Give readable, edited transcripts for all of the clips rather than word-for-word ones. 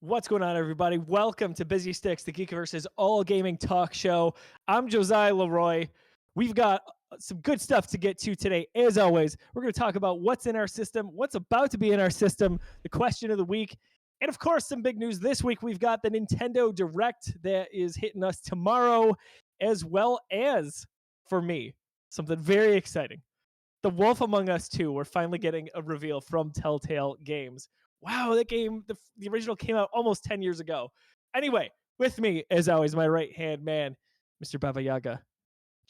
What's going on, everybody? Welcome to Busy Sticks, the Geekiverse's all gaming talk show. I'm Josiah Leroy. We've got some good stuff to get to today. As always, we're going to talk about what's in our system, what's about to be in our system, the question of the week, and of course, some big news this week. We've got the Nintendo Direct that is hitting us tomorrow, as well as, for me, something very exciting. The Wolf Among Us 2, we're finally getting a reveal from Telltale Games. Wow, that game, the original came out almost 10 years ago. Anyway, with me, as always, my right-hand man, Mr. Baba Yaga,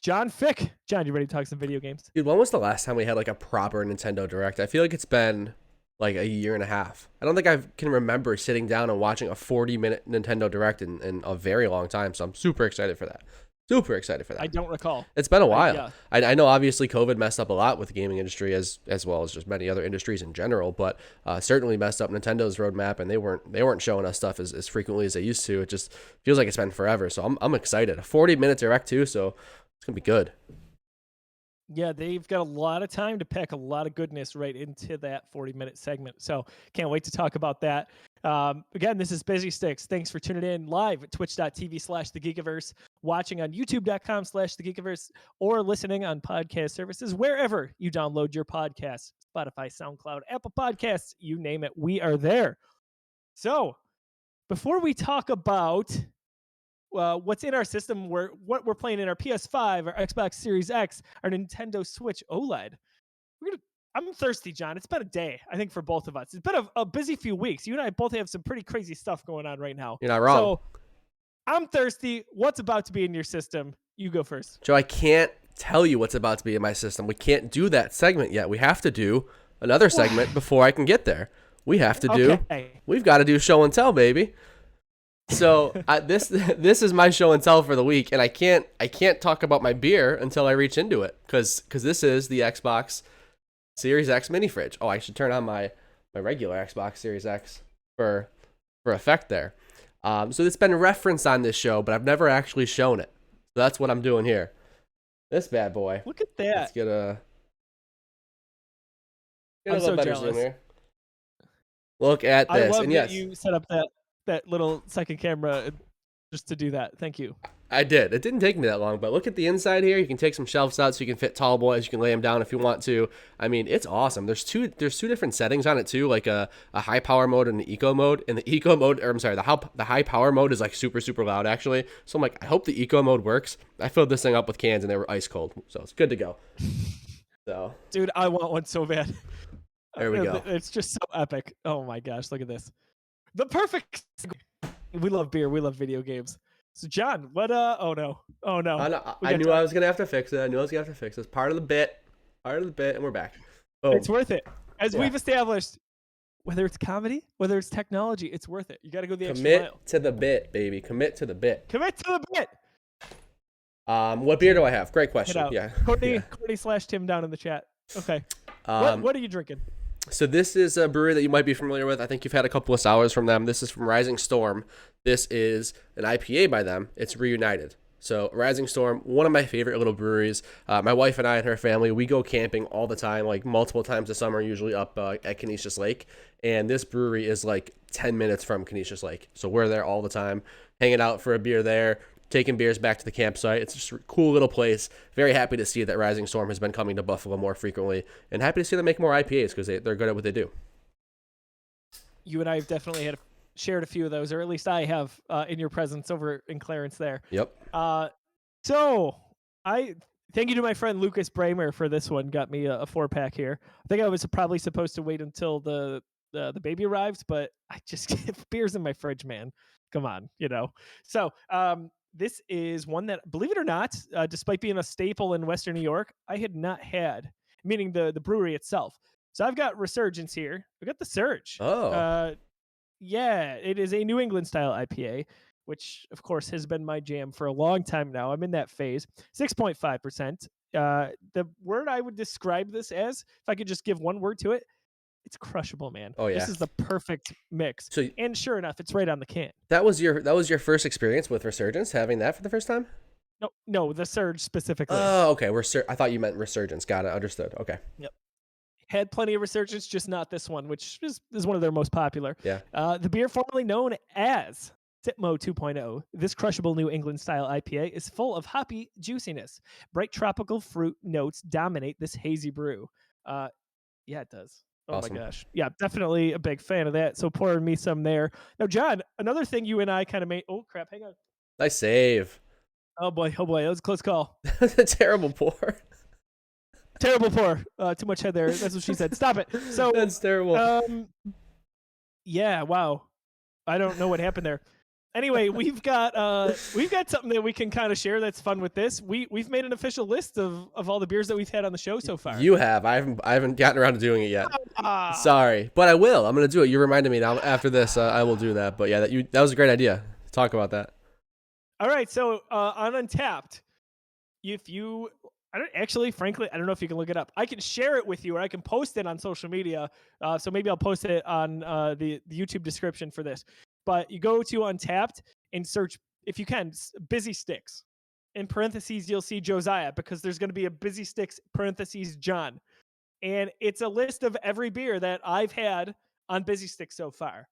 John Fick. John, you ready to talk some video games? Dude, when was the last time we had like a proper Nintendo Direct? I feel like it's been like a year and a half. I don't think I can remember sitting down and watching a 40-minute Nintendo Direct in a very long time, so I'm super excited for that. I don't recall. It's been a while. Yeah. I know obviously COVID messed up a lot with the gaming industry as well as just many other industries in general, but certainly messed up Nintendo's roadmap, and they weren't showing us stuff as frequently as they used to. It just feels like it's been forever, so I'm excited. A 40-minute Direct too, so it's going to be good. Yeah, they've got a lot of time to pack a lot of goodness right into that 40-minute segment. So can't wait to talk about that. Again, this is Busy Sticks. Thanks for tuning in live at twitch.tv/thegeekiverse, watching on youtube.com/thegeekiverse, or listening on podcast services wherever you download your podcasts. Spotify, SoundCloud, Apple Podcasts, you name it, we are there. So before we talk about what's in our system, what we're playing in our PS5, our Xbox Series X, our Nintendo Switch OLED. I'm thirsty, John. It's been a day, I think, for both of us. It's been a busy few weeks. You and I both have some pretty crazy stuff going on right now. You're not wrong. So I'm thirsty. What's about to be in your system? You go first. Joe, I can't tell you what's about to be in my system. We can't do that segment yet. We have to do another segment before I can get there. We've got to do show and tell, baby. So this is my show and tell for the week, and I can't talk about my beer until I reach into it, because this is the Xbox Series X mini fridge. Oh, I should turn on my regular Xbox Series X for effect there. So it's been referenced on this show, but I've never actually shown it. So that's what I'm doing here. This bad boy. Look at that. Let's get a I'm little so better jealous. zoom here. Look at this. I love and that yes, you set up that little second camera just to do that. Thank you. I did. It didn't take me that long, but look at the inside here. You can take some shelves out so you can fit tall boys. You can lay them down if you want to. I mean, it's awesome. There's two different settings on it too, like a high power mode and an eco mode. And the eco mode, or I'm sorry, the high power mode is like super, super loud actually. So I'm like, I hope the eco mode works. I filled this thing up with cans and they were ice cold, so it's good to go. So, dude, I want one so bad. There we go. It's just so epic. Oh my gosh, look at this. The perfect. We love beer. We love video games. So, John, what? Oh no. I knew I was gonna have to fix it. It's part of the bit, and we're back. Boom. It's worth it. As we've established, whether it's comedy, whether it's technology, it's worth it. You got to go the extra mile. Commit to the bit, baby. Commit to the bit. Commit to the bit. What beer do I have? Great question. Yeah. Courtney / Tim down in the chat. Okay. What are you drinking? So this is a brewery that you might be familiar with. I think you've had a couple of sours from them. This is from Rising Storm. This is an IPA by them. It's Reunited. So Rising Storm, one of my favorite little breweries. My wife and I and her family, we go camping all the time, like multiple times a summer, usually up at Canisius Lake. And this brewery is like 10 minutes from Canisius Lake. So we're there all the time, hanging out for a beer there, taking beers back to the campsite. It's just a cool little place. Very happy to see that Rising Storm has been coming to Buffalo more frequently, and happy to see them make more IPAs because they're good at what they do. You and I have definitely shared a few of those, or at least I have in your presence over in Clarence there. Yep. So I thank you to my friend Lucas Bramer for this one. Got me a 4-pack here. I think I was probably supposed to wait until the baby arrives, but I just beer's in my fridge, man. Come on, So this is one that, believe it or not, despite being a staple in Western New York, I had not had, meaning the brewery itself. So I've got Resurgence here. I got the Surge. Oh. Yeah, it is a New England style IPA, which of course has been my jam for a long time now. I'm in that phase. 6.5%. The word I would describe this as, if I could just give one word to it, it's crushable, man. Oh yeah, this is the perfect mix. And sure enough, it's right on the can. That was your first experience with Resurgence, having that for the first time? No, the Surge specifically. Oh, okay. I thought you meant Resurgence. Got it. Understood. Okay. Yep. had plenty of resurgence, just not this one, which is one of their most popular. Yeah. The beer formerly known as Sipmo 2.0, this crushable New England style IPA is full of hoppy juiciness. Bright tropical fruit notes dominate this hazy brew. Yeah, it does. Oh Awesome. my gosh. Yeah, definitely a big fan of that. So pouring me some there. Now, John, another thing you and I kind of made. Oh, crap. Hang on. Nice save. Oh, boy. Oh, boy. That was a close call. That's a terrible pour. Terrible pour. Too much head there. That's what she said. Stop it. So That's terrible. Yeah, wow. I don't know what happened there. Anyway, we've got something that we can kind of share that's fun with this. We've made an official list of all the beers that we've had on the show so far. You have. I haven't gotten around to doing it yet. Sorry, but I will. I'm gonna do it. You reminded me now. After this, I will do that. But yeah, that was a great idea. Talk about that. All right. So on Untapped, frankly, I don't know if you can look it up. I can share it with you, or I can post it on social media. So maybe I'll post it on the YouTube description for this. But you go to Untapped and search, if you can, Busy Sticks. In parentheses, you'll see Josiah, because there's going to be a Busy Sticks parentheses John. And it's a list of every beer that I've had on Busy Sticks so far.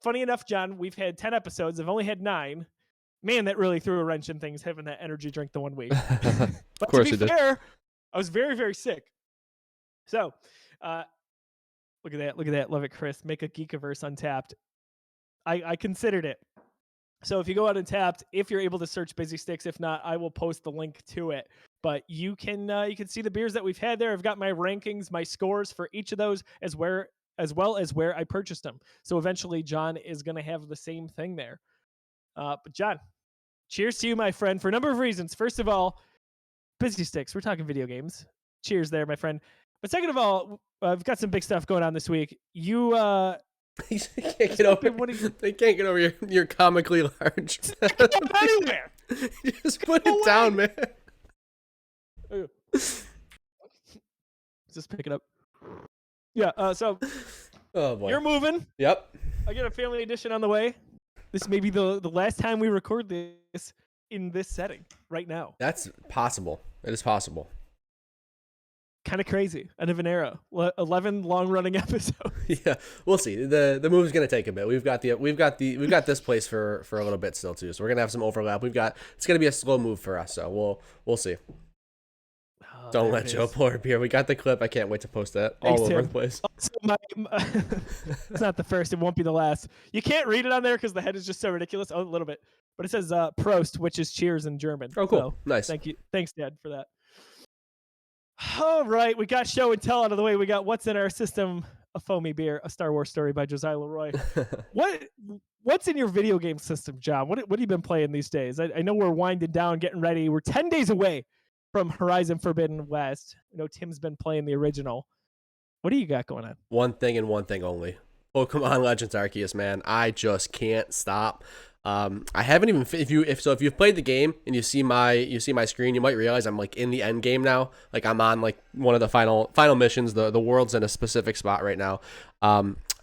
Funny enough, John, we've had 10 episodes. I've only had 9. Man, that really threw a wrench in things, having that energy drink the one week. But course to be it did. fair, I was very, very sick. So, look at that. Look at that. Love it, Chris. Make a Geekiverse Untapped. I considered it. So if you go out and Untapped, if you're able to search Busy Sticks, if not, I will post the link to it. But you can see the beers that we've had there. I've got my rankings, my scores for each of those, as well as where I purchased them. So eventually, John is going to have the same thing there. But John, cheers to you, my friend, for a number of reasons. First of all, Busy Sticks. We're talking video games. Cheers there, my friend. But second of all, I've got some big stuff going on this week. They can't get over your comically large. Anywhere. Just put it down, man. Just pick it up. Yeah. So. Oh boy. You're moving. Yep. I get a family edition on the way. This may be the last time we record this in this setting right now. That's possible. It is possible. Kind of crazy. End of an era. 11 long-running episodes. Yeah, we'll see. The move's gonna take a bit. We've got this place for a little bit still too. So we're gonna have some overlap. It's gonna be a slow move for us. So we'll see. Oh, Don't let Joe pour a beer. We got the clip. I can't wait to post that all over the place. Also, it's not the first. It won't be the last. You can't read it on there because the head is just so ridiculous. Oh, a little bit. But it says Prost, which is cheers in German. Oh, cool. So, nice. Thank you. Thanks, Dad, for that. All right. We got show and tell out of the way. We got What's in Our System, a foamy beer, a Star Wars story by Josiah Leroy. What's in your video game system, John? What have you been playing these days? I know we're winding down, getting ready. We're 10 days away from Horizon Forbidden West. I know Tim's been playing the original. What do you got going on? One thing and one thing only. Pokemon Legends Arceus, man. I just can't stop. I haven't even if you've played the game and you see my screen, you might realize I'm like in the end game now. Like I'm on like one of the final missions. The world's in a specific spot right now.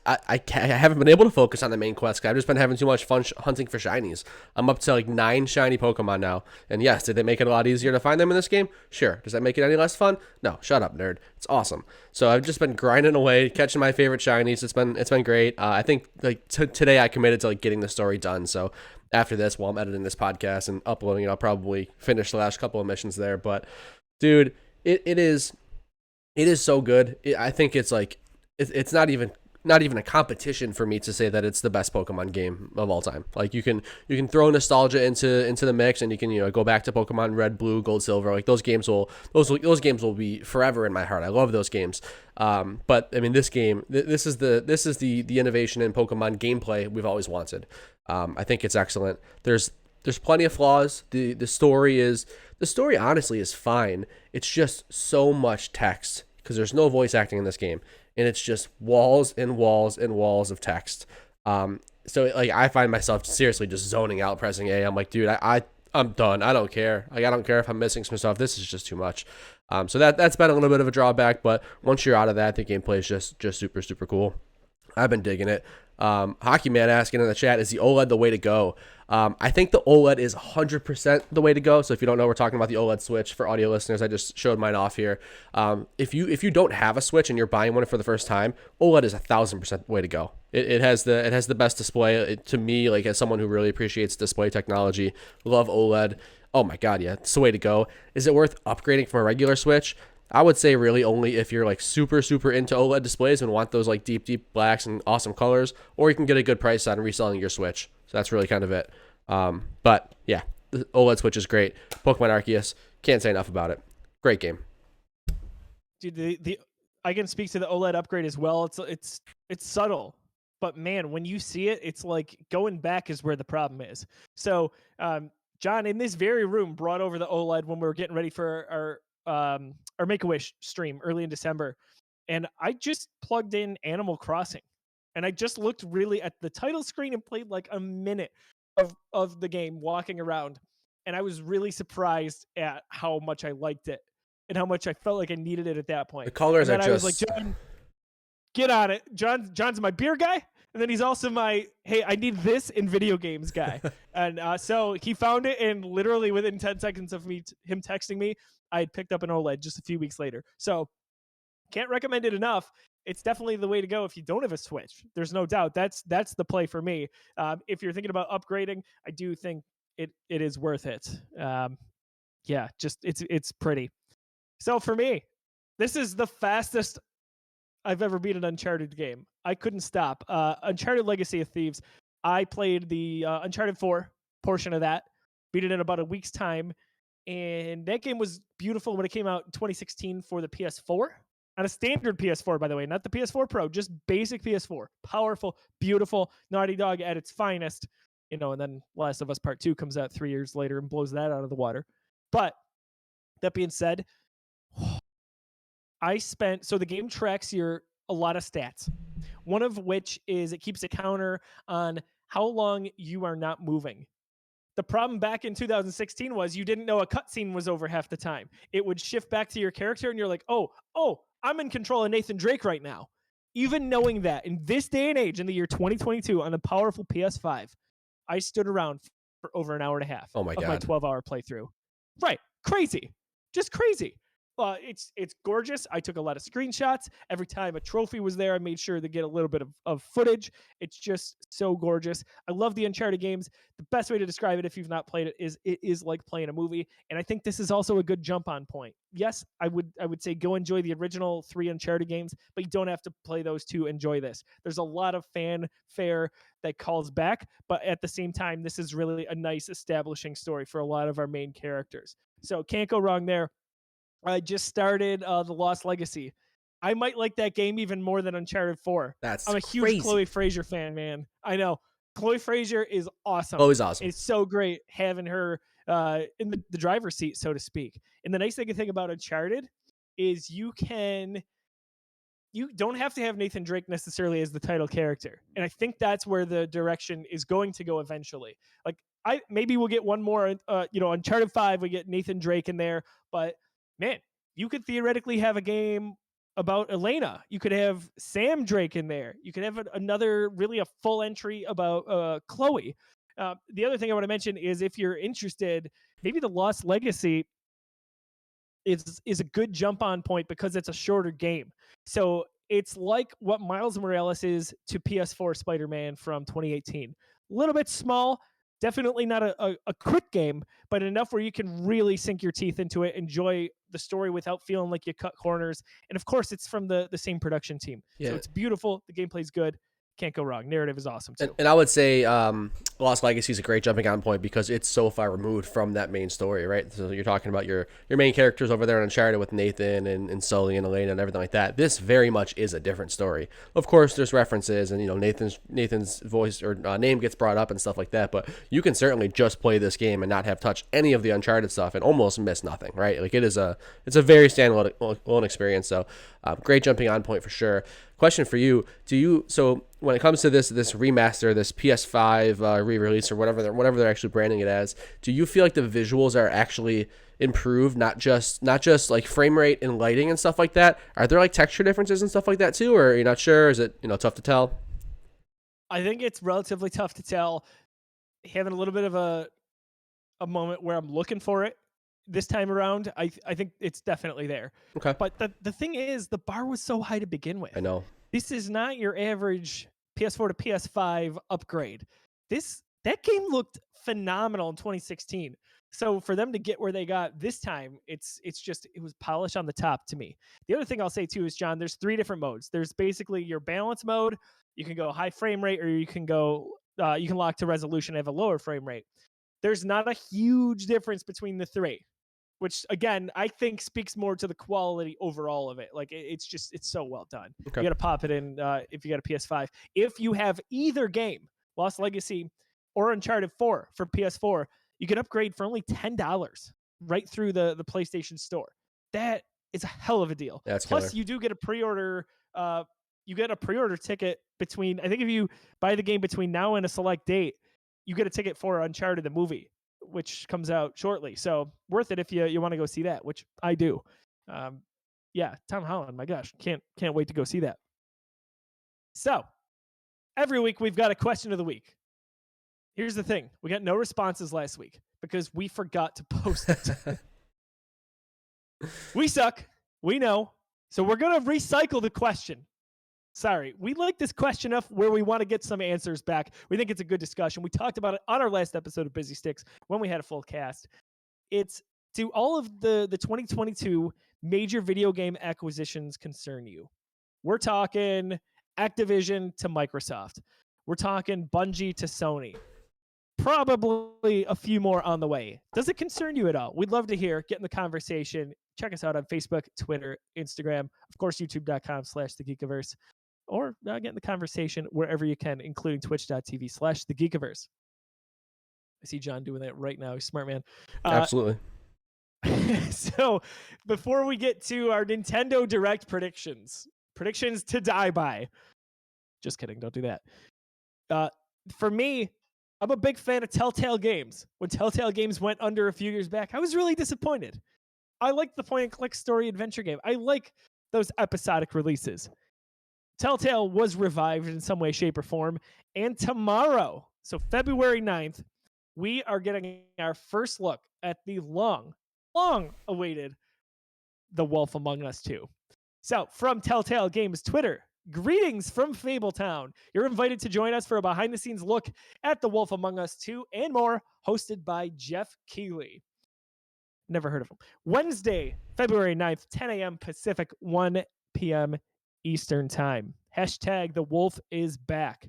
I haven't been able to focus on the main quest. I've just been having too much fun hunting for shinies. I'm up to like 9 shiny Pokemon now. And yes, did they make it a lot easier to find them in this game? Sure. Does that make it any less fun? No. Shut up, nerd. It's awesome. So I've just been grinding away, catching my favorite shinies. It's been great. I think like today I committed to like getting the story done. So after this, while I'm editing this podcast and uploading it, I'll probably finish the last couple of missions there. But dude, it is so good. I think it's like it's not even a competition for me to say that it's the best Pokemon game of all time. Like you can throw nostalgia into the mix, and you can go back to Pokemon Red, Blue, Gold, Silver. Like those games will be forever in my heart. I love those games. But I mean, this game, this is the innovation in Pokemon gameplay we've always wanted. I think it's excellent. There's plenty of flaws. The story honestly is fine. It's just so much text because there's no voice acting in this game. And it's just walls and walls and walls of text. So like I find myself seriously just zoning out, pressing A. I'm like, dude, I'm done. I don't care. Like I don't care if I'm missing some stuff. This is just too much. So that's been a little bit of a drawback. But once you're out of that, the gameplay is just super super cool. I've been digging it. Hockey Man asking in the chat, is the OLED the way to go? I think the OLED is 100% the way to go. So if you don't know, we're talking about the OLED Switch for audio listeners. I just showed mine off here. If you don't have a Switch and you're buying one for the first time, OLED is 1,000% the way to go. It has the best display. To me, like as someone who really appreciates display technology, love OLED. Oh my God, yeah, it's the way to go. Is it worth upgrading from a regular Switch? I would say really only if you're like super, super into OLED displays and want those like deep, deep blacks and awesome colors, or you can get a good price on reselling your Switch. So that's really kind of it. But yeah, the OLED Switch is great. Pokemon Arceus, can't say enough about it. Great game. Dude, I can speak to the OLED upgrade as well. It's subtle, but man, when you see it, it's like going back is where the problem is. So, John in this very room brought over the OLED when we were getting ready for our Make-A-Wish stream early in December, and I just plugged in Animal Crossing, and I just looked really at the title screen and played like a minute of the game walking around, and I was really surprised at how much I liked it and how much I felt like I needed it at that point. The colors and are I just... was like, John, get on it. John's my beer guy, and then he's also my, hey, I need this in video games guy. And so he found it, and literally within 10 seconds of him texting me, I had picked up an OLED just a few weeks later. So can't recommend it enough. It's definitely the way to go if you don't have a Switch. There's no doubt. That's the play for me. If you're thinking about upgrading, I do think it is worth it. Yeah, just it's pretty. So for me, this is the fastest I've ever beat an Uncharted game. I couldn't stop. Uncharted Legacy of Thieves. I played the Uncharted 4 portion of that, beat it in about a week's time, and that game was beautiful when it came out in 2016 for the PS4. On a standard PS4, by the way, not the PS4 Pro, just basic PS4. Powerful, beautiful, Naughty Dog at its finest. And then Last of Us Part 2 comes out 3 years later and blows that out of the water. But that being said, so the game tracks a lot of stats. One of which is it keeps a counter on how long you are not moving. The problem back in 2016 was you didn't know a cutscene was over half the time. It would shift back to your character and you're like, oh, I'm in control of Nathan Drake right now. Even knowing that in this day and age, in the year 2022, on a powerful PS5, I stood around for over an hour and a half of my 12-hour playthrough. Right. Crazy. Just crazy. It's gorgeous. I took a lot of screenshots. Every time a trophy was there, I made sure to get a little bit of footage. It's just so gorgeous. I love the Uncharted games. The best way to describe it, if you've not played it, is it is like playing a movie. And I think this is also a good jump on point. Yes, I would say go enjoy the original 3 Uncharted games, but you don't have to play those to enjoy this. There's a lot of fanfare that calls back, but at the same time, this is really a nice establishing story for a lot of our main characters. So can't go wrong there. I just started The Lost Legacy. I might like that game even more than Uncharted 4. I'm a huge Chloe Fraser fan, man. I know. Chloe Fraser is awesome. Always awesome. It's so great having her in the driver's seat, so to speak. And the nice thing about Uncharted is you don't have to have Nathan Drake necessarily as the title character. And I think that's where the direction is going to go eventually. Like, maybe we'll get one more, Uncharted 5, we get Nathan Drake in there, but man, you could theoretically have a game about Elena. You could have Sam Drake in there. You could have a full entry about Chloe. The other thing I want to mention is if you're interested, maybe The Lost Legacy is a good jump on point because it's a shorter game. So it's like what Miles Morales is to PS4 Spider-Man from 2018. A little bit small, definitely not a quick game, but enough where you can really sink your teeth into it, enjoy the story without feeling like you cut corners. And of course, it's from the same production team. Yeah. So it's beautiful. The gameplay's good. Can't go wrong. Narrative is awesome too. And I would say Lost Legacy is a great jumping on point because it's so far removed from that main story, right? So you're talking about your main characters over there in Uncharted with Nathan and Sully and Elena and everything like that. This very much is a different story. Of course, there's references and Nathan's voice or name gets brought up and stuff like that. But you can certainly just play this game and not have touched any of the Uncharted stuff and almost miss nothing, right? Like it's a very standalone experience. So great jumping on point for sure. Question for you: so when it comes to this remaster, this PS5 re-release or whatever they're actually branding it as, do you feel like the visuals are actually improved, not just like frame rate and lighting and stuff like that? Are there like texture differences and stuff like that too, or are you not sure? Is it tough to tell? I think it's relatively tough to tell. Having a little bit of a moment where I'm looking for it this time around, I think it's definitely there. Okay. But the thing is, the bar was so high to begin I with. know. This is not your average PS4 to PS5 upgrade. That game looked phenomenal in 2016. So for them to get where they got this time, it was polished on the top to me. The other thing I'll say too is, John, there's 3 different modes. There's basically your balance mode. You can go high frame rate, or you can lock to resolution and have a lower frame rate. There's not a huge difference between the 3, which again I think speaks more to the quality overall of it. Like it's so well done. Okay. You got to pop it in if you got a PS5. If you have either game, Lost Legacy or Uncharted 4 for PS4, you can upgrade for only $10 right through the PlayStation Store. That is a hell of a deal. That's Plus, killer. you do get a pre-order. You get a pre-order ticket between. I think if you buy the game between now and a select date, you get a ticket for Uncharted the movie, which comes out shortly. So worth it if you want to go see that, which I do. Yeah, Tom Holland, my gosh, can't wait to go see that. So every week we've got a question of the week. Here's the thing: we got no responses last week because we forgot to post it. We suck. We know. So we're gonna recycle the question. Sorry, we like this question enough where we want to get some answers back. We think it's a good discussion. We talked about it on our last episode of Busy Sticks when we had a full cast. It's, do all of the 2022 major video game acquisitions concern you? We're talking Activision to Microsoft. We're talking Bungie to Sony. Probably a few more on the way. Does it concern you at all? We'd love to hear. Get in the conversation. Check us out on Facebook, Twitter, Instagram, of course, youtube.com/the Geekiverse. Or get in the conversation wherever you can, including twitch.tv/the Geekiverse. I see John doing that right now. He's a smart man. Absolutely. So before we get to our Nintendo Direct predictions to die by. Just kidding. Don't do that. For me, I'm a big fan of Telltale Games. When Telltale Games went under a few years back, I was really disappointed. I like the point-and-click story adventure game. I like those episodic releases. Telltale was revived in some way, shape, or form. And tomorrow, so February 9th, we are getting our first look at the long awaited The Wolf Among Us 2. So from Telltale Games Twitter, greetings from Fabletown. You're invited to join us for a behind-the-scenes look at The Wolf Among Us 2 and more, hosted by Jeff Keighley. Never heard of him. Wednesday, February 9th, 10 a.m. Pacific, 1 p.m. Eastern Time. Hashtag The Wolf is back.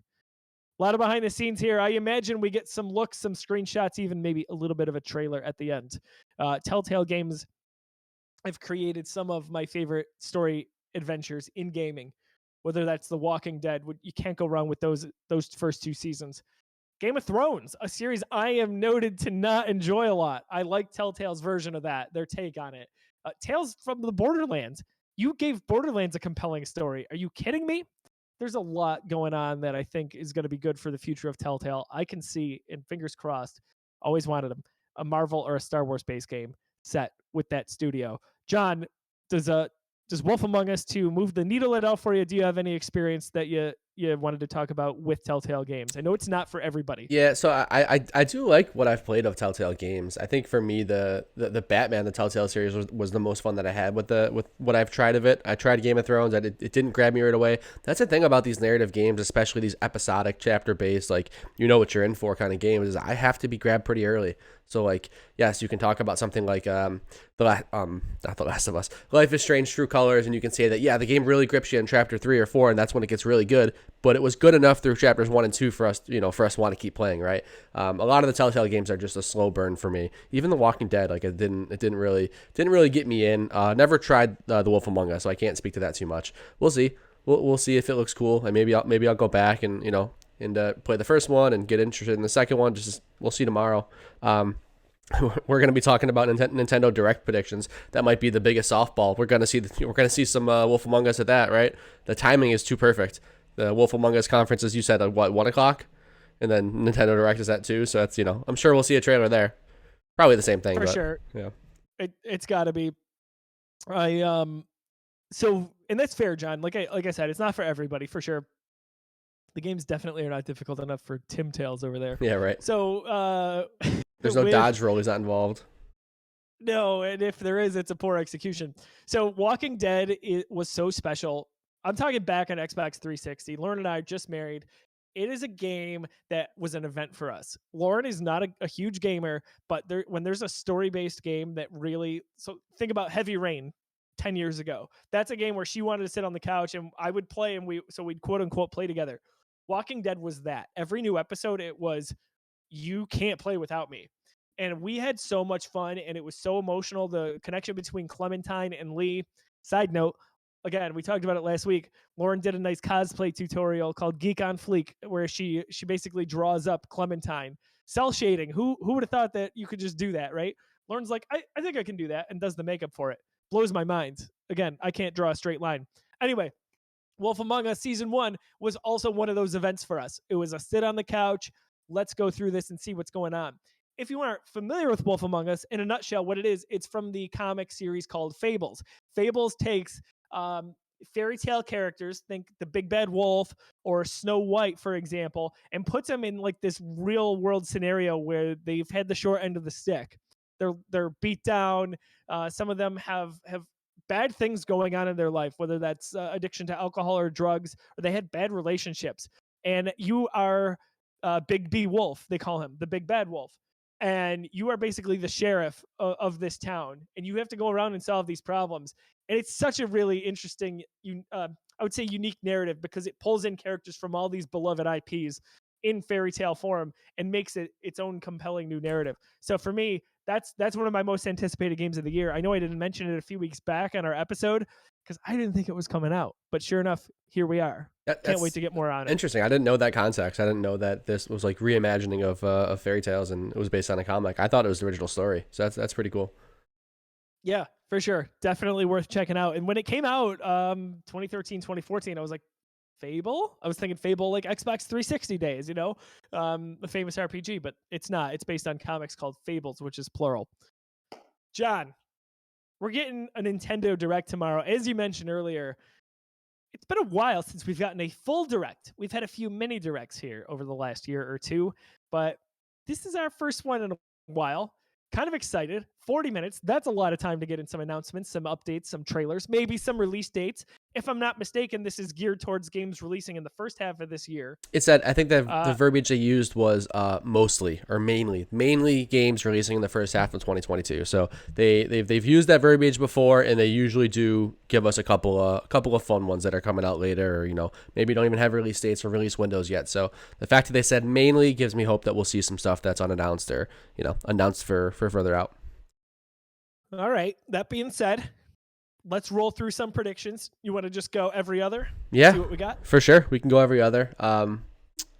A lot of behind the scenes here. I imagine we get some looks, some screenshots, even maybe a little bit of a trailer at the end. Telltale Games have created some of my favorite story adventures in gaming, whether that's The Walking Dead. You can't go wrong with those first 2 seasons. Game of Thrones, a series I am noted to not enjoy a lot. I like Telltale's version of that, their take on it. Tales from the Borderlands. You gave Borderlands a compelling story. Are you kidding me? There's a lot going on that I think is going to be good for the future of Telltale. I can see, and fingers crossed, always wanted a Marvel or a Star Wars based game set with that studio. John, does Wolf Among Us 2 move the needle at all for you? Do you have any experience that you wanted to talk about with Telltale Games? I know it's not for everybody. Yeah, so I do like what I've played of Telltale Games. I think for me the Batman, the Telltale series was the most fun that I had with what I've tried of it. I tried Game of Thrones. It didn't grab me right away. That's the thing about these narrative games, especially these episodic chapter based, like you know what you're in for kind of games, is I have to be grabbed pretty early. So like, yes, you can talk about something like not The Last of Us, Life is Strange: True Colors, and you can say that yeah, the game really grips you in chapter 3 or 4, and that's when it gets really good. But it was good enough through chapters 1 and 2 for us, to want to keep playing, right? A lot of the Telltale games are just a slow burn for me. Even The Walking Dead, like it didn't really get me in. Never tried The Wolf Among Us, so I can't speak to that too much. We'll see. We'll see if it looks cool, and maybe I'll go back and play the first one and get interested in the second one. We'll see tomorrow. We're going to be talking about Nintendo Direct predictions. That might be the biggest softball. We're going to see some Wolf Among Us at that, right? The timing is too perfect. The Wolf Among Us conference, as you said, at 1:00, and then Nintendo Direct is at 2. So that's I'm sure we'll see a trailer there. Probably the same thing For sure. Yeah, it's got to be. So and that's fair, John. Like I said, it's not for everybody for sure. The games definitely are not difficult enough for Tim Tales over there. Yeah, right. So There's no with dodge roll. He's not involved. no, and if there is, it's a poor execution. So Walking Dead, it was so special. I'm talking back on Xbox 360. Lauren and I are just married. It is a game that was an event for us. Lauren is not a huge gamer, but when there's a story-based game that really, so think about Heavy Rain 10 years ago. That's a game where she wanted to sit on the couch and I would play, and we'd quote unquote play together. Walking Dead was that. Every new episode, it was, you can't play without me. And we had so much fun, and it was so emotional. The connection between Clementine and Lee. Side note, again, we talked about it last week. Lauren did a nice cosplay tutorial called Geek on Fleek, where she basically draws up Clementine. Cell shading. Who would have thought that you could just do that, right? Lauren's like, I think I can do that, and does the makeup for it. Blows my mind. Again, I can't draw a straight line. Anyway, Wolf Among Us Season 1 was also one of those events for us. It was a sit on the couch, let's go through this and see what's going on. If you aren't familiar with Wolf Among Us, in a nutshell, what it is, it's from the comic series called Fables. Fables takes fairy tale characters, think the Big Bad Wolf or Snow White, for example, and puts them in like this real world scenario where they've had the short end of the stick. They're beat down. Some of them have bad things going on in their life, whether that's addiction to alcohol or drugs, or they had bad relationships. And you are Big B Wolf, they call him, the Big Bad Wolf. And you are basically the sheriff of this town, and you have to go around and solve these problems. And it's such a really interesting, I would say, unique narrative, because it pulls in characters from all these beloved IPs in fairy tale form and makes it its own compelling new narrative. So for me, that's one of my most anticipated games of the year. I know I didn't mention it a few weeks back on our episode because I didn't think it was coming out, but sure enough, here we are. Can't wait to get more on it. Interesting. I didn't know that context. I didn't know that this was like reimagining of fairy tales, and it was based on a comic. I thought it was the original story. So that's pretty cool. Yeah, for sure. Definitely worth checking out. And when it came out, 2013, 2014, I was like, Fable? I was thinking Fable like Xbox 360 days, the famous RPG, but it's not. It's based on comics called Fables, which is plural. John, we're getting a Nintendo Direct tomorrow. As you mentioned earlier, it's been a while since we've gotten a full Direct. We've had a few mini Directs here over the last year or two, but this is our first one in a while. Kind of excited. 40 minutes. That's a lot of time to get in some announcements, some updates, some trailers, maybe some release dates. If I'm not mistaken, this is geared towards games releasing in the first half of this year. It said, I think that the verbiage they used was mostly or mainly games releasing in the first half of 2022. So they've used that verbiage before, and they usually do give us a couple of fun ones that are coming out later, or maybe don't even have release dates or release windows yet. So the fact that they said mainly gives me hope that we'll see some stuff that's unannounced or announced for further out. All right. That being said, let's roll through some predictions. You want to just go every other? Yeah, see what we got? For sure. We can go every other.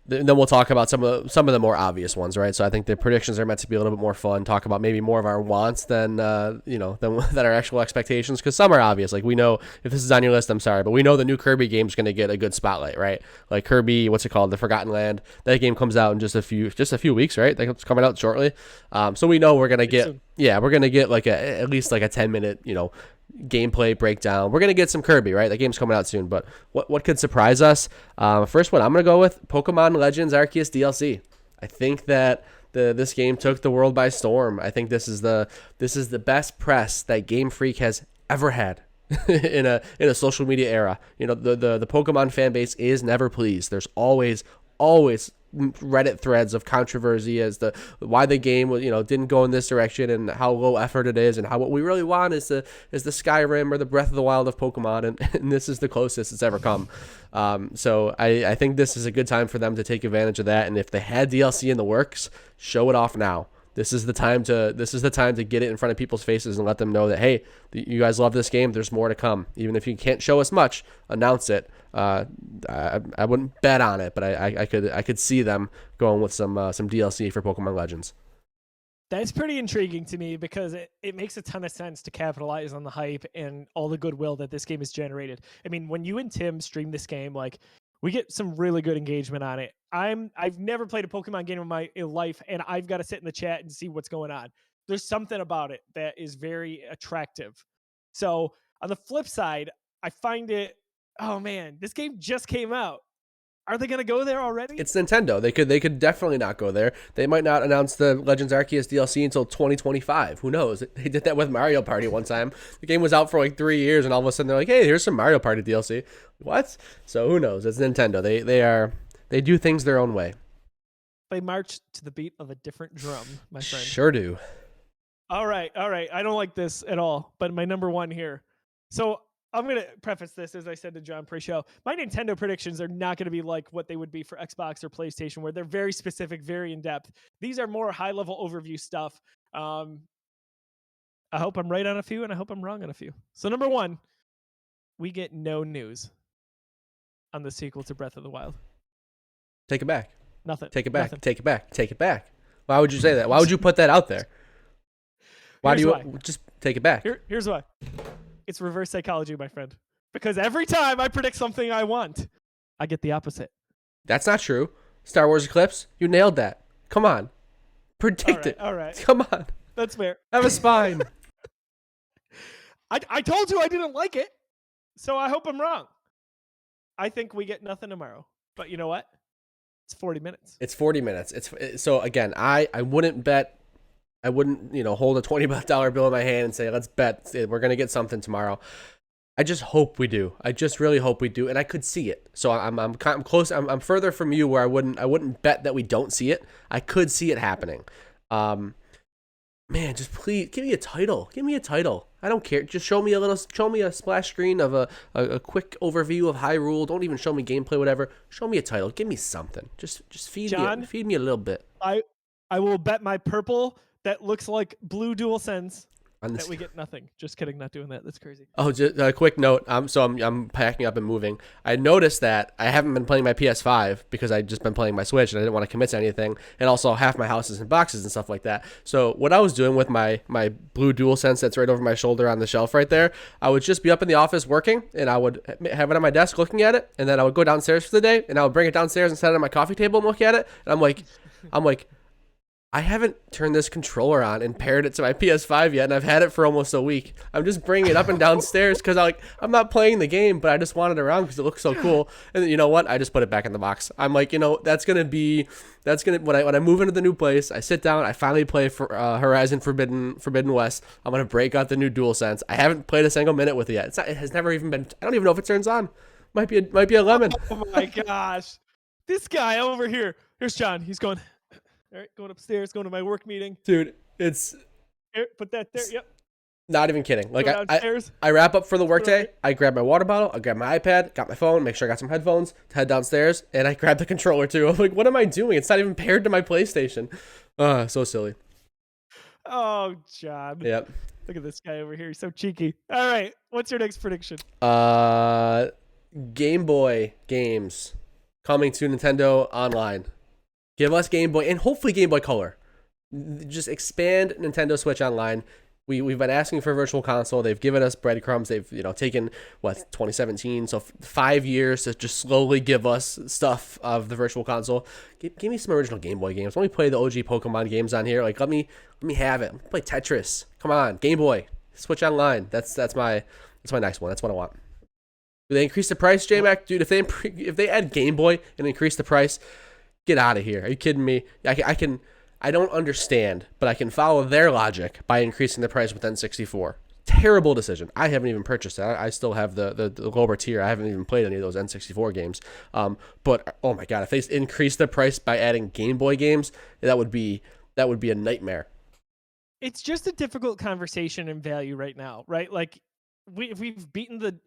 Then we'll talk about some of the more obvious ones, right? So I think the predictions are meant to be a little bit more fun. Talk about maybe more of our wants than than our actual expectations, because some are obvious. Like, we know, if this is on your list, I'm sorry, but we know the new Kirby game is going to get a good spotlight, right? Like Kirby, what's it called, The Forgotten Land. That game comes out in just a few weeks, right? It's coming out shortly. So we know we're gonna get like at least like a 10-minute gameplay breakdown. We're gonna get some Kirby, right? That game's coming out soon. But what could surprise us? First one, I'm gonna go with Pokemon Legends Arceus DLC. I think that this game took the world by storm. I think this is the best press that Game Freak has ever had in a social media era. The Pokemon fan base is never pleased. There's always Reddit threads of controversy as to why the game didn't go in this direction, and how low effort it is, and how what we really want is the Skyrim or the Breath of the Wild of Pokemon, and this is the closest it's ever come. So I think this is a good time for them to take advantage of that, and if they had DLC in the works, show it off now. This is the time to get it in front of people's faces and let them know that, hey, you guys love this game. There's more to come. Even if you can't show us much, announce it. I wouldn't bet on it, but I could see them going with some DLC for Pokemon Legends. That's pretty intriguing to me, because it makes a ton of sense to capitalize on the hype and all the goodwill that this game has generated. I mean, when you and Tim stream this game, like, we get some really good engagement on it. I've never played a Pokemon game in my life, and I've got to sit in the chat and see what's going on. There's something about it that is very attractive. So on the flip side, I find it, oh man, this game just came out. Are they gonna go there already? It's Nintendo. They could definitely not go there. They might not announce the Legends Arceus DLC until 2025. Who knows? They did that with Mario Party one time. The game was out for like 3 years, and all of a sudden they're like, "Hey, here's some Mario Party DLC." What? So who knows? It's Nintendo. They do things their own way. They march to the beat of a different drum, my friend. Sure do. All right. I don't like this at all, but my number one here. So I'm going to preface this, as I said to John pre-show. My Nintendo predictions are not going to be like what they would be for Xbox or PlayStation, where they're very specific, very in-depth. These are more high-level overview stuff. I hope I'm right on a few, and I hope I'm wrong on a few. So number one, we get no news on the sequel to Breath of the Wild. Take it back. Nothing. Take it back. Nothing. Take it back. Take it back. Why would you say that? Why would you put that out there? Why just take it back? Here's why. It's reverse psychology, my friend. Because every time I predict something I want, I get the opposite. That's not true. Star Wars Eclipse, you nailed that. Come on. Predict it. All right. Come on. That's fair. Have a spine. I told you I didn't like it, so I hope I'm wrong. I think we get nothing tomorrow. But you know what? It's 40 minutes. It's 40 minutes. So again, I wouldn't bet. I wouldn't, hold a $20 bill in my hand and say, let's bet we're going to get something tomorrow. I just hope we do. I just really hope we do. And I could see it. So I'm close. I'm further from you where I wouldn't bet that we don't see it. I could see it happening. Man, just please give me a title. Give me a title. I don't care. Just show me a splash screen of a quick overview of Hyrule. Don't even show me gameplay, whatever. Show me a title. Give me something. Just feed me a little bit. I will bet my purple that looks like blue DualSense that we get nothing. Just kidding, not doing that. That's crazy. Oh, just a quick note. I'm packing up and moving. I noticed that I haven't been playing my PS5 because I've just been playing my Switch and I didn't want to commit to anything. And also half my house is in boxes and stuff like that. So what I was doing with my blue DualSense that's right over my shoulder on the shelf right there, I would just be up in the office working and I would have it on my desk looking at it. And then I would go downstairs for the day and I would bring it downstairs and set it on my coffee table and look at it. And I'm like, I haven't turned this controller on and paired it to my PS5 yet, and I've had it for almost a week. I'm just bringing it up and downstairs because I'm not playing the game, but I just want it around because it looks so cool. And you know what? I just put it back in the box. I'm like, when I move into the new place, I sit down, I finally play for Horizon Forbidden West. I'm gonna break out the new DualSense. I haven't played a single minute with it yet. It has never even been. I don't even know if it turns on. Might be a lemon. Oh my gosh, this guy over here. Here's John. He's going. All right, going upstairs, going to my work meeting. Dude, it's... Here, put that there, yep. Not even kidding. Like, downstairs. I wrap up for the workday, I grab my water bottle, I grab my iPad, got my phone, make sure I got some headphones, head downstairs, and I grab the controller too. I'm like, what am I doing? It's not even paired to my PlayStation. So silly. Oh, John. Yep. Look at this guy over here. He's so cheeky. All right, what's your next prediction? Game Boy games coming to Nintendo Online. Give us Game Boy and hopefully Game Boy Color. Just expand Nintendo Switch Online. We've been asking for Virtual Console. They've given us breadcrumbs. They've taken 2017, so 5 years to just slowly give us stuff of the Virtual Console. Give me some original Game Boy games. Let me play the OG Pokemon games on here. Like let me have it. Play Tetris. Come on, Game Boy Switch Online. That's my next one. That's what I want. Do they increase the price, J-Mac? Dude, if they add Game Boy and increase the price, get out of here. Are you kidding me? I don't understand, but I can follow their logic by increasing the price with N64. Terrible decision. I haven't even purchased it. I still have the lower tier. I haven't even played any of those N64 games. But oh my god, if they increase the price by adding Game Boy games, that would be a nightmare. It's just a difficult conversation in value right now, right? Like we've beaten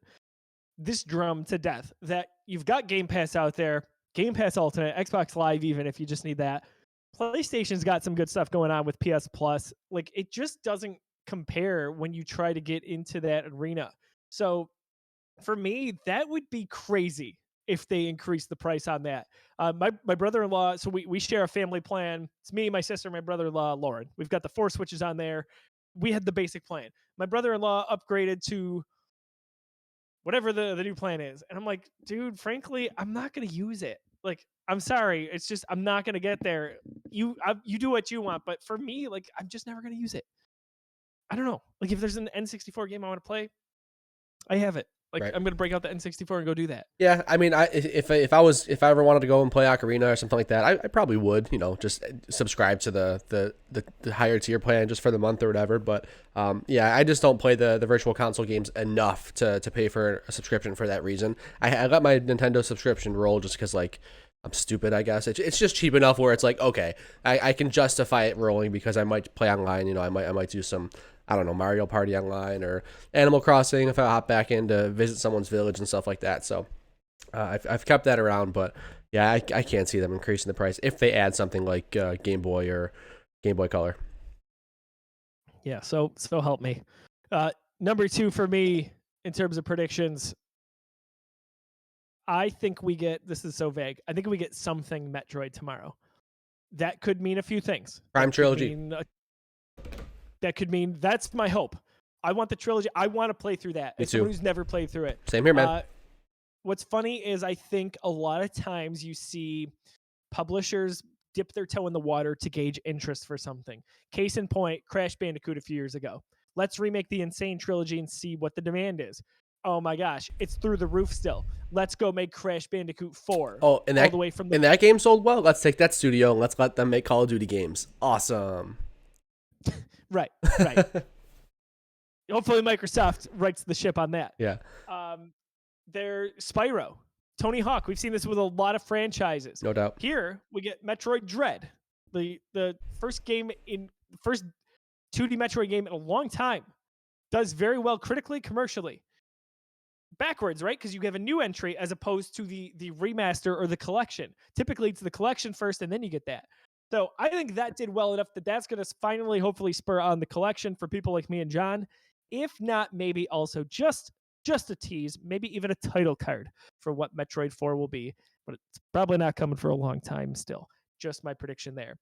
this drum to death that you've got Game Pass out there. Game Pass Ultimate, Xbox Live, even if you just need that. PlayStation's got some good stuff going on with PS Plus. Like, it just doesn't compare when you try to get into that arena. So, for me, that would be crazy if they increase the price on that. My brother-in-law, so we share a family plan. It's me, my sister, my brother-in-law, Lauren. We've got the 4 Switches on there. We had the basic plan. My brother-in-law upgraded to whatever the new plan is. And I'm like, dude, frankly, I'm not going to use it. Like, I'm sorry. It's just, I'm not going to get there. You do what you want. But for me, like, I'm just never going to use it. I don't know. Like, if there's an N64 game I want to play, I have it. Like, Right. I'm gonna break out the N64 and go do that. Yeah, I mean, if I ever wanted to go and play Ocarina or something like that, I probably would, just subscribe to the higher tier plan just for the month or whatever. But yeah, I just don't play the virtual console games enough to pay for a subscription for that reason. I let my Nintendo subscription roll just because like I'm stupid, I guess. It's just cheap enough where it's like, okay, I can justify it rolling because I might play online. I might do some, I don't know, Mario Party online or Animal Crossing if I hop back in to visit someone's village and stuff like that. So I've kept that around, but yeah, I can't see them increasing the price if they add something like Game Boy or Game Boy Color. Yeah, so help me. Number 2 for me in terms of predictions, I think we get, this is so vague, I think we get something Metroid tomorrow. That could mean a few things. Prime Trilogy. That could mean, that's my hope. I want the trilogy. I want to play through that. Me As someone too. who's never played through it. Same here, man. What's funny is I think a lot of times you see publishers dip their toe in the water to gauge interest for something. Case in point, Crash Bandicoot a few years ago. Let's remake the Insane trilogy and see what the demand is. Oh my gosh, it's through the roof still. Let's go make Crash Bandicoot 4. Oh, and that, all the way from the and that game sold well. Let's take that studio and let's let them make Call of Duty games. Awesome. Right. Hopefully Microsoft writes the ship on that. Yeah. They're Spyro, Tony Hawk. We've seen this with a lot of franchises. No doubt. Here we get Metroid Dread, the first 2D Metroid game in a long time. Does very well critically, commercially. Backwards, right? Because you have a new entry as opposed to the remaster or the collection. Typically, it's the collection first, and then you get that. So I think that did well enough that that's going to finally, hopefully, spur on the collection for people like me and John. If not, maybe also just a tease, maybe even a title card for what Metroid 4 will be. But it's probably not coming for a long time still. Just my prediction there.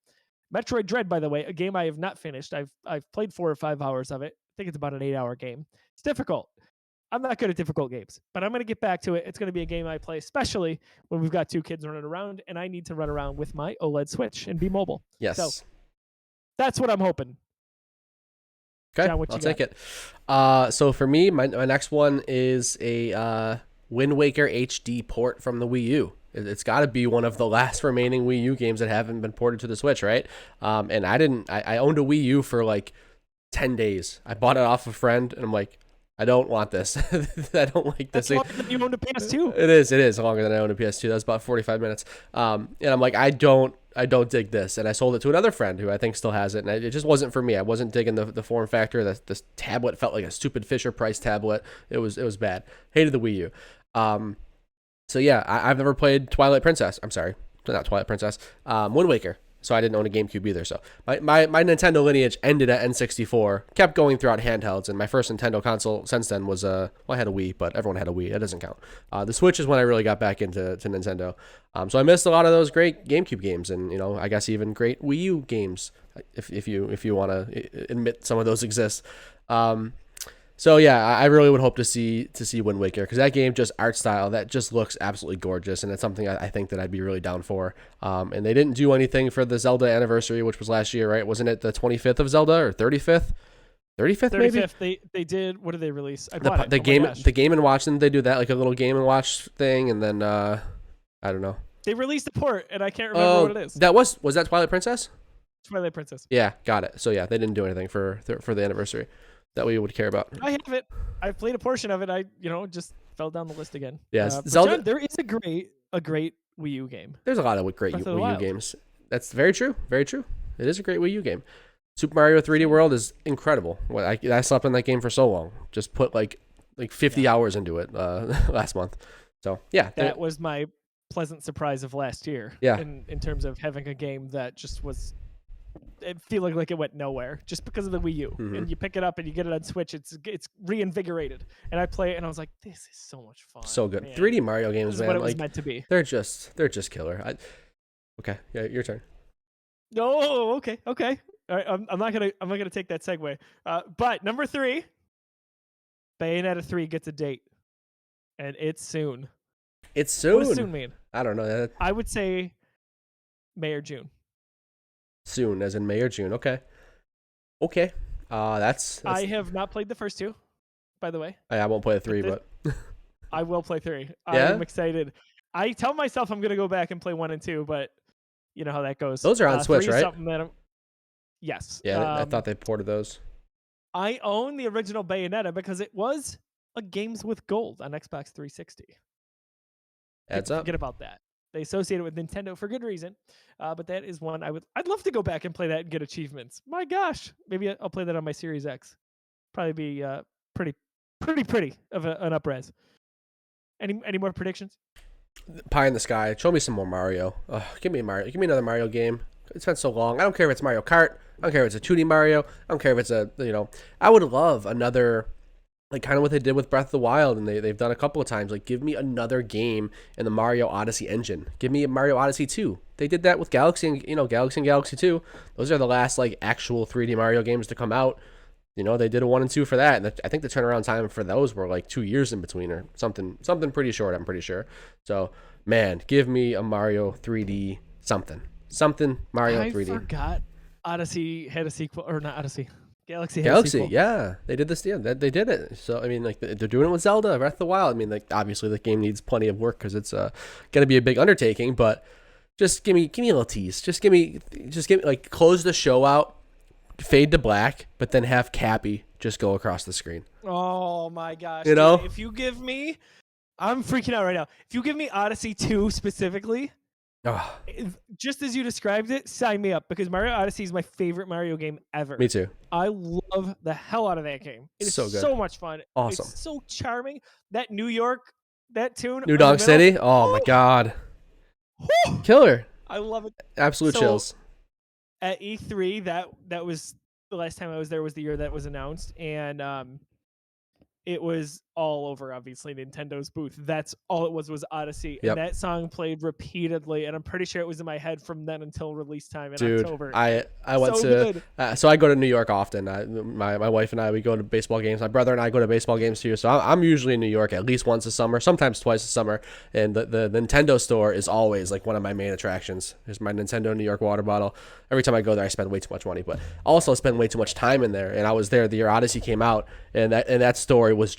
Metroid Dread, by the way, a game I have not finished. I've played 4 or 5 hours of it. I think it's about an 8-hour game. It's difficult. I'm not good at difficult games, but I'm going to get back to it. It's going to be a game I play, especially when we've got 2 kids running around, and I need to run around with my OLED Switch and be mobile. Yes. So that's what I'm hoping. Okay, John, I'll take it. So for me, my next one is a Wind Waker HD port from the Wii U. It's got to be one of the last remaining Wii U games that haven't been ported to the Switch, right? And I owned a Wii U for like 10 days. I bought it off a friend, and I'm like, I don't want this. I don't like this. That's longer than you owned a PS2. It is longer than I owned a PS2. That was about 45 minutes. And I'm like, I don't dig this. And I sold it to another friend who I think still has it. And it just wasn't for me. I wasn't digging the form factor. This tablet felt like a stupid Fisher Price tablet. It was bad. Hated the Wii U. So yeah, I've never played Twilight Princess. I'm sorry, not Twilight Princess. Wind Waker. So I didn't own a GameCube either. So my Nintendo lineage ended at N64, kept going throughout handhelds, and my first Nintendo console since then was I had a Wii, but everyone had a Wii. That doesn't count. The Switch is when I really got back into Nintendo. So I missed a lot of those great GameCube games, and I guess even great Wii U games, if you want to admit some of those exist. So yeah, I really would hope to see Wind Waker, because that game, just art style, that just looks absolutely gorgeous, and it's something I think that I'd be really down for. And they didn't do anything for the Zelda anniversary, which was last year, right? Wasn't it the 25th of Zelda or 35th? 35th maybe? 35th. They did. What did they release? The Game and Watch. Didn't they do that, like a little Game and Watch thing? And then I don't know. They released a port, and I can't remember what it is. That was that Twilight Princess? Twilight Princess. Yeah, got it. So yeah, they didn't do anything for the anniversary that we would care about. I have it. I've played a portion of it. I just fell down the list again. Yes, Zelda. John, there is a great Wii U game. There's a lot of great Wii U games. That's very true. Very true. It is a great Wii U game. Super Mario 3D World is incredible. I slept in that game for so long. Just put like 50 hours into it last month. So yeah, that was my pleasant surprise of last year. Yeah. In terms of having a game that just was. It feeling like it went nowhere just because of the Wii U. Mm-hmm. And you pick it up and you get it on Switch. It's reinvigorated. And I play it and I was like, this is so much fun. So good. Man. 3D Mario games, this is man. what it was meant to be. They're just killer. Okay, yeah, your turn. No, okay. All right, I'm not gonna take that segue. But number 3, Bayonetta 3 gets a date, and it's soon. It's soon. What does soon mean? I don't know. I would say May or June. Soon, as in May or June. Okay. That's I have not played the first 2, by the way. I won't play the 3, but I will play 3. I am Yeah, excited. I tell myself I'm gonna go back and play 1 and 2, but you know how that goes. those are on 3 Switch, is right? something that yes. Yeah, I thought they ported those. I own the original Bayonetta because it was a Games with Gold on Xbox 360. Adds People up. forget about that. They associate it with Nintendo for good reason, but that is one I'd love to go back and play that and get achievements. My gosh, maybe I'll play that on my Series X. Probably be pretty pretty of an upres. Any more predictions? Pie in the sky. Show me some more Mario. Ugh, give me a Mario. Give me another Mario game. It's been so long. I don't care if it's Mario Kart. I don't care if it's a 2D Mario. I don't care if it's a, you know, I would love another, like kind of what they did with Breath of the Wild, and they've done a couple of times. Like, give me another game in the Mario Odyssey engine. Give me a Mario Odyssey 2. They did that with Galaxy and, Galaxy and Galaxy 2. Those are the last, like, actual 3D Mario games to come out. They did a 1 and 2 for that, and I think the turnaround time for those were like 2 years in between or something pretty short. I'm pretty sure. So, man, give me a Mario 3D something Mario 3D. I forgot Odyssey had a sequel, or not Odyssey. Galaxy had a Galaxy, sequel. yeah, they did this. Yeah, they did it. So I mean, like they're doing it with Zelda, Breath of the Wild. I mean, like obviously the game needs plenty of work because it's going to be a big undertaking. But just give me a little tease. Just give me like close the show out, fade to black, but then have Cappy just go across the screen. Oh my gosh! You know, if you give me, I'm freaking out right now. If you give me Odyssey 2 specifically, just as you described it, sign me up because Mario Odyssey is my favorite Mario game ever. Me too. I love the hell out of that game. It is so good. So much fun. Awesome. It's so charming. That New York, that tune. New Donk City. Oh my god. Killer. I love it. Absolute chills. At E3, that was the last time I was there was the year that was announced, and it was all over, obviously, Nintendo's booth. That's all it was Odyssey. Yep. And that song played repeatedly, and I'm pretty sure it was in my head from then until release time in October. I went to so I go to New York often. My wife and I, we go to baseball games. My brother and I go to baseball games too. So I'm usually in New York at least once a summer, sometimes twice a summer. And the Nintendo store is always like one of my main attractions. There's my Nintendo New York water bottle. Every time I go there, I spend way too much money, but also spend way too much time in there. And I was there the year Odyssey came out, and that store was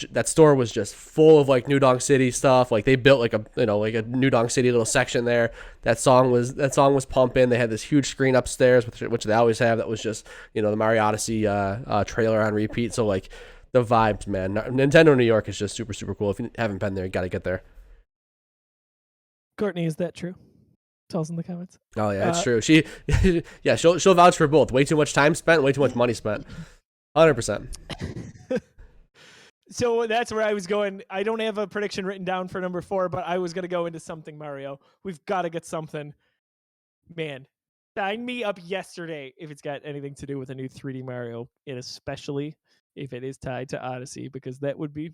just full of like New Donk City stuff. Like they built like a New Donk City little section there. That song was pumping. They had this huge screen upstairs, which they always have. That was just the Mario Odyssey trailer on repeat. So like the vibes, man. Nintendo New York is just super super cool. If you haven't been there, you got to get there. Courtney, is that true? Tell us in the comments. Oh yeah, it's true. She'll vouch for both. Way too much time spent, way too much money spent. 100%. So that's where I was going. I don't have a prediction written down for number 4, but I was going to go into something Mario. We've got to get something. Man, sign me up yesterday if it's got anything to do with a new 3D Mario, and especially if it is tied to Odyssey, because that would be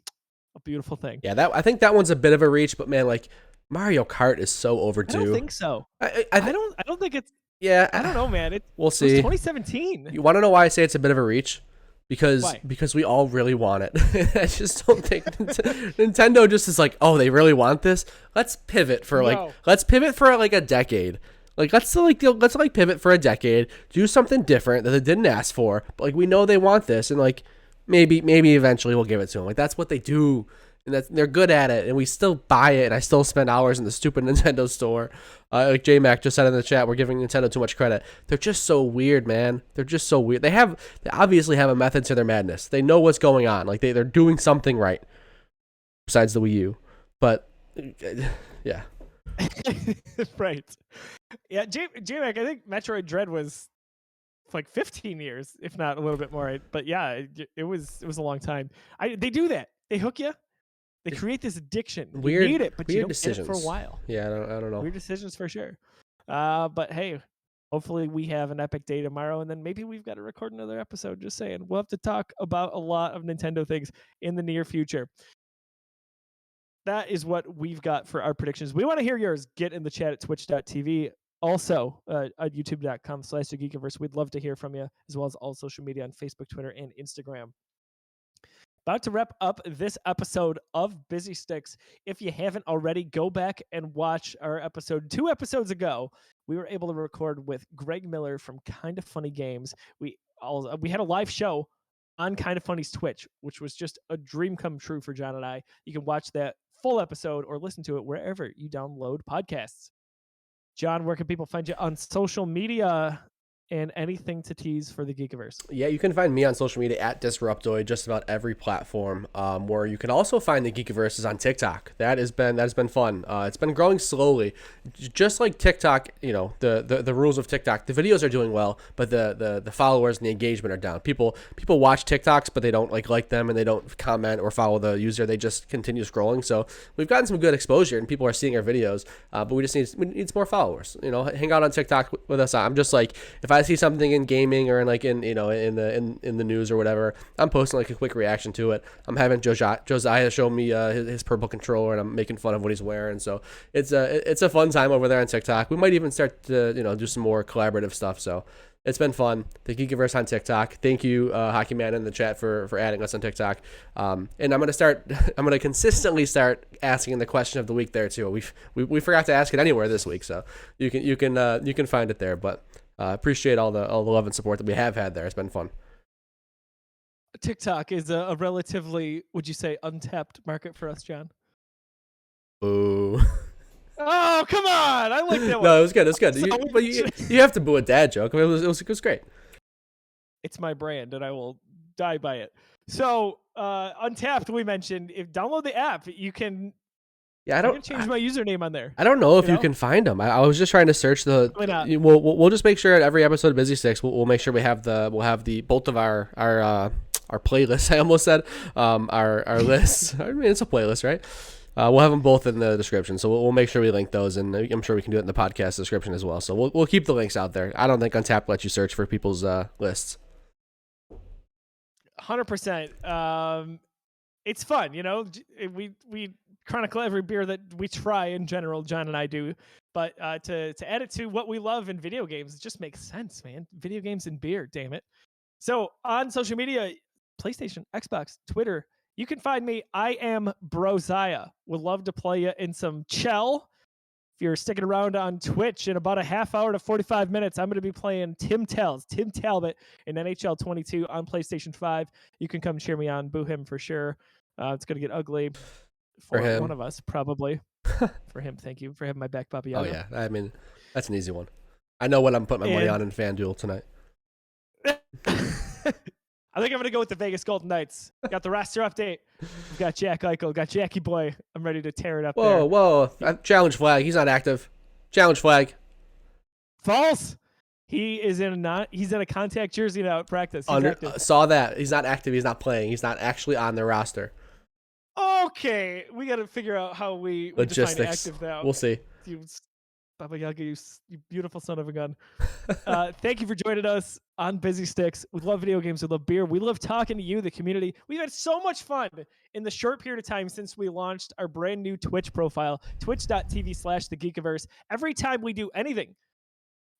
a beautiful thing. Yeah, I think that one's a bit of a reach, but man, like Mario Kart is so overdue. I don't think so. I don't think it's. Yeah, I don't know, man. We'll see. It was 2017. You want to know why I say it's a bit of a reach? Why? Because we all really want it. I just don't think Nintendo just is like, oh, they really want this. Let's pivot for like a decade. Like let's pivot for a decade. Do something different that they didn't ask for. But like we know they want this, and like maybe eventually we'll give it to them. Like that's what they do. And they're good at it, and we still buy it, and I still spend hours in the stupid Nintendo store. Like J-Mac just said in the chat, we're giving Nintendo too much credit. They're just so weird, man. They're just so weird. They obviously have a method to their madness. They know what's going on. Like they're doing something right, besides the Wii U. But yeah, right. Yeah, J-Mac, I think Metroid Dread was like 15 years, if not a little bit more. But yeah, it was a long time. They do that. They hook you. They create this addiction. You need it, but you don't get it for a while. Yeah, I don't know. Weird decisions for sure. But hey, hopefully we have an epic day tomorrow, and then maybe we've got to record another episode. Just saying. We'll have to talk about a lot of Nintendo things in the near future. That is what we've got for our predictions. We want to hear yours. Get in the chat at twitch.tv. Also, at youtube.com/Geekiverse. We'd love to hear from you, as well as all social media on Facebook, Twitter, and Instagram. About to wrap up this episode of Busy Sticks. If you haven't already, go back and watch our episode 2 episodes ago. We were able to record with Greg Miller from Kind of Funny Games. We had a live show on Kind of Funny's Twitch, which was just a dream come true for John and I. You can watch that full episode or listen to it wherever you download podcasts. John, where can people find you on social media and anything to tease for the Geekiverse? Yeah, you can find me on social media at Disruptoid, just about every platform. Where you can also find the Geekiverse is on TikTok. That has been fun. It's been growing slowly, just like TikTok. You know, the rules of TikTok. The videos are doing well, but the followers and the engagement are down. People watch TikToks, but they don't like them, and they don't comment or follow the user. They just continue scrolling. So we've gotten some good exposure, and people are seeing our videos. But we need some more followers. You know, hang out on TikTok with us. I'm just like, if I see something in gaming or in the news or whatever, I'm posting like a quick reaction to it. I'm having Josiah show me his purple controller, and I'm making fun of what he's wearing. So it's a fun time over there on TikTok. We might even start to do some more collaborative stuff. So it's been fun. The Geekiverse on TikTok. Thank you, Hockey Man in the chat for adding us on TikTok. And I'm gonna consistently start asking the question of the week there too. We forgot to ask it anywhere this week, so you can find it there. But appreciate all the love and support that we have had there. It's been fun. TikTok is a relatively, would you say, untapped market for us, John? Ooh. Oh, come on! I like that one. No, it was good. It's good. You have to boo a dad joke. I mean, it was great. It's my brand, and I will die by it. So, Untapped, we mentioned. If download the app, you can. Yeah, I can change my username on there. I don't know if you can find them. I was just trying to search the. We'll just make sure at every episode of Busy Sticks, we'll make sure we have the both of our playlists. I almost said our lists. I mean, it's a playlist, right? We'll have them both in the description, so we'll make sure we link those, and I'm sure we can do it in the podcast description as well. So we'll keep the links out there. I don't think Untapped lets you search for people's lists. 100%. It's fun, we chronicle every beer that we try in general, John and I do, but to add it to what we love in video games, it just makes sense, man. Video games and beer, damn it. So on social media, PlayStation, Xbox, Twitter, you can find me. I am Brosiah. Would love to play you in some Chell. If you're sticking around on Twitch, in about a half hour to 45 minutes, I'm going to be playing Tim Talbot in NHL 22 on PlayStation 5. You can come cheer me on. Boo him for sure. It's going to get ugly for him. One of us, probably. For him, thank you for having my back, Bobby. Oh, yeah. I mean, that's an easy one. I know what I'm putting my money on in FanDuel tonight. I think I'm going to go with the Vegas Golden Knights. Got the roster update. We've got Jack Eichel. Got Jackie Boy. I'm ready to tear it up there. Whoa. Challenge flag. He's not active. Challenge flag. False. He's in a contact jersey now at practice. Saw that. He's not active. He's not playing. He's not actually on the roster. Okay. We got to figure out how we Logistics. define active now. We'll see. Baba Yaga, you beautiful son of a gun. Thank you for joining us on Busy Sticks. We love video games. We love beer. We love talking to you, the community. We've had so much fun in the short period of time since we launched our brand new Twitch profile, twitch.tv/thegeekiverse. Every time we do anything,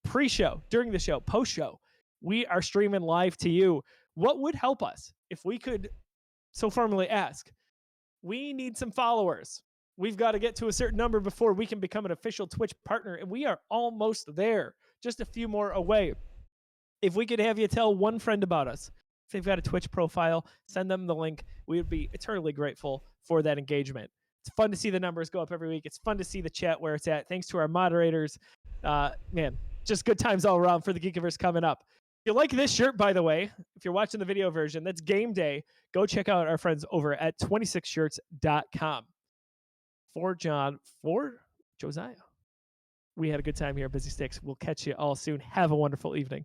pre-show, during the show, post-show, we are streaming live to you. What would help us if we could so formally ask? We need some followers. We've got to get to a certain number before we can become an official Twitch partner, and we are almost there, just a few more away. If we could have you tell one friend about us, if they've got a Twitch profile, send them the link. We would be eternally grateful for that engagement. It's fun to see the numbers go up every week. It's fun to see the chat where it's at. Thanks to our moderators. Man, just good times all around for the Geekiverse coming up. If you like this shirt, by the way, if you're watching the video version, that's game day. Go check out our friends over at 26shirts.com. For John, for Josiah. We had a good time here at Busy Sticks. We'll catch you all soon. Have a wonderful evening.